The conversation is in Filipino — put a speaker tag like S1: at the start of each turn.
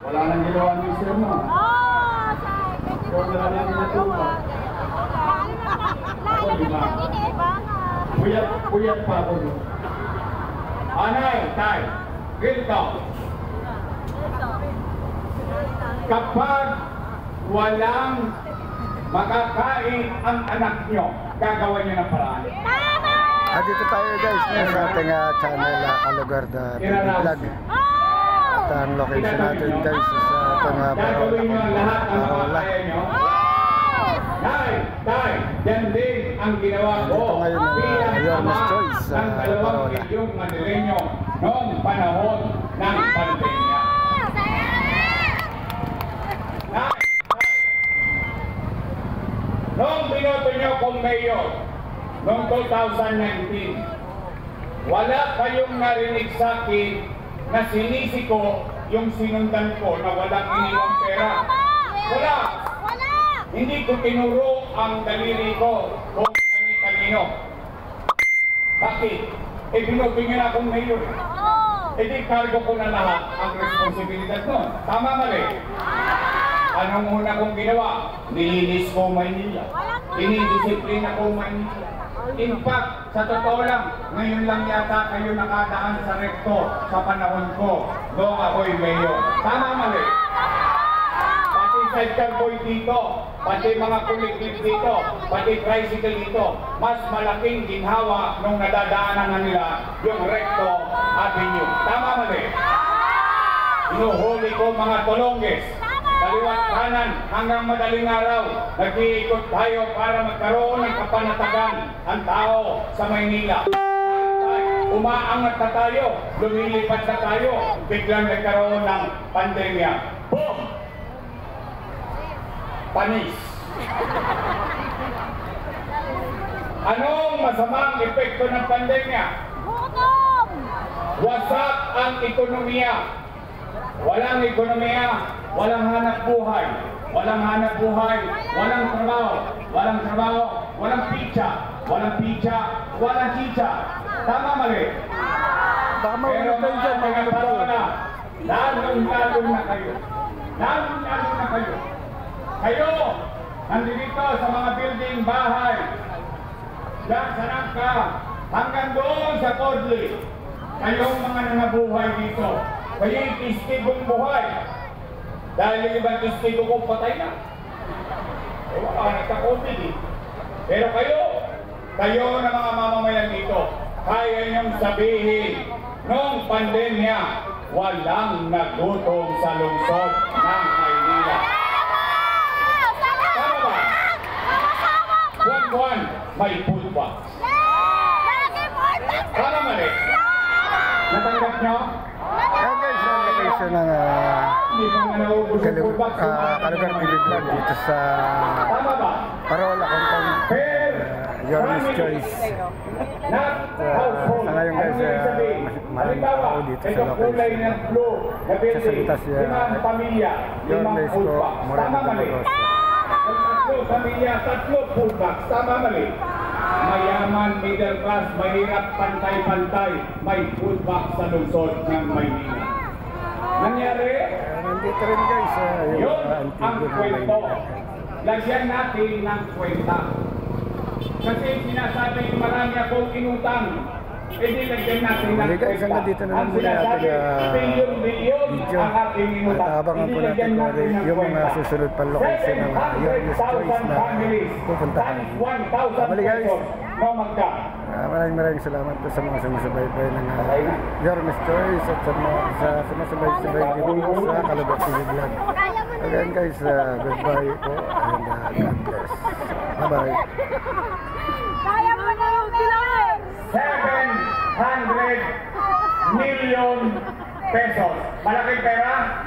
S1: Wala nang ginawa ni Sir mo.
S2: Oo,
S1: Ikaw wala nang ginagawa. Puyat pa ako doon. Anay, tay, ganito. Kapag walang makakain ang anak nyo, gagawa nyo ng paraan.
S3: Dito tayo guys sa ating channel Kalugar na TV Vlog. At ang location natin guys sa itong
S1: Gagawin nyo lahat ang makakaya nyo. Tay, yan din ang ginawa ko.
S3: Dito ngayon ang Yormes Choice sa
S1: ng 2 milyong Manileño noong panahon ng pandemya. Noong binoto nyo kong mayor, noong 2019, wala kayong narinig sa akin na sinisi ko yung sinundan ko na walang iniwang pera. Wala! Hindi ko tinuro ang daliri ko kung kani-kanino. Bakit? Binoto nyo na akong mayor. Di cargo ko na lahat ang responsibilidad nun. Tama mali? Anong una kong ginawa? Nilinis ko Maynila. Dinidisiplina ko Maynila. In fact, sa totoo lang, ngayon lang yata kayo nakadaan sa rekto sa panahon ko noong ako'y mayor. Tama mali? Pati sidecar boy dito, pati mga kuliklik dito, pati tricycle dito, mas malaking ginhawa nung nadadaanan nila yung Recto Avenue. Tama mali? Inuhuli ko mga tulongges. Kaliwat kanan hanggang madaling araw, nag-iikot tayo para magkaroon ng kapanatagan ang tao sa Maynila. Umaangat na tayo, lumilipat na tayo, biglang nagkaroon ng pandemya. Boom! Panis. Anong masamang epekto ng pandemya? Wasak ang ekonomiya. Walang ekonomiya, walang hanap buhay. Walang hanap buhay, walang trabaho. Walang trabaho, walang pizza. Walang pizza, walang chicha. Tama mali? Pero mga taga-tao na, lalong-lalong na kayo. Lalong-lalong na kayo. Kayo, nandito sa mga building, bahay. Diyan sa Nangka, hanggang doon sa Cordley. Kayong mga nangabuhay dito. Kayo yung testigong buhay. Dahil yung ibang testigo kong patay na. Wala, nagka-COVID eh. Pero kayo na mga mamamayan dito, kaya niyong sabihin, noong pandemya, walang nagutom sa lungsod ng Maynila. Tama ba? Buwan-buwan, may food box. Tama mali? Natanggap niyo?
S3: guys, ang location ng Kalugar TV Vlog dito sa Parola, Kampang Yormes Choice. Sa ngayon guys, maraming tao dito sa location. Sa salita siya Yormes ko Moreno Doloroso.
S1: Tatlo food box. Tama mali? Mayaman, middle class, mahirap, pantay-pantay, may food box sa lungsod ng Maynila. Nangyari?
S3: Nandito rin guys,
S1: yun ang kwento. Lagyan natin ng kwenta. Kasi sinasabi marami akong inutang. Di lagyan natin ng
S3: guys, hanggang dito na lang muna natin video. At abangan po natin yung mga susunod pa location ng Yormes Choice na pupuntahan. Mali guys, maraming salamat po sa mga sumusubaybay ng Yormes Choice at sa sumasabay-sabay dito sa Kalugar TV Vlog. Again guys, goodbye po and God bless. Bye-bye.
S1: 700 million pesos. Malaking pera?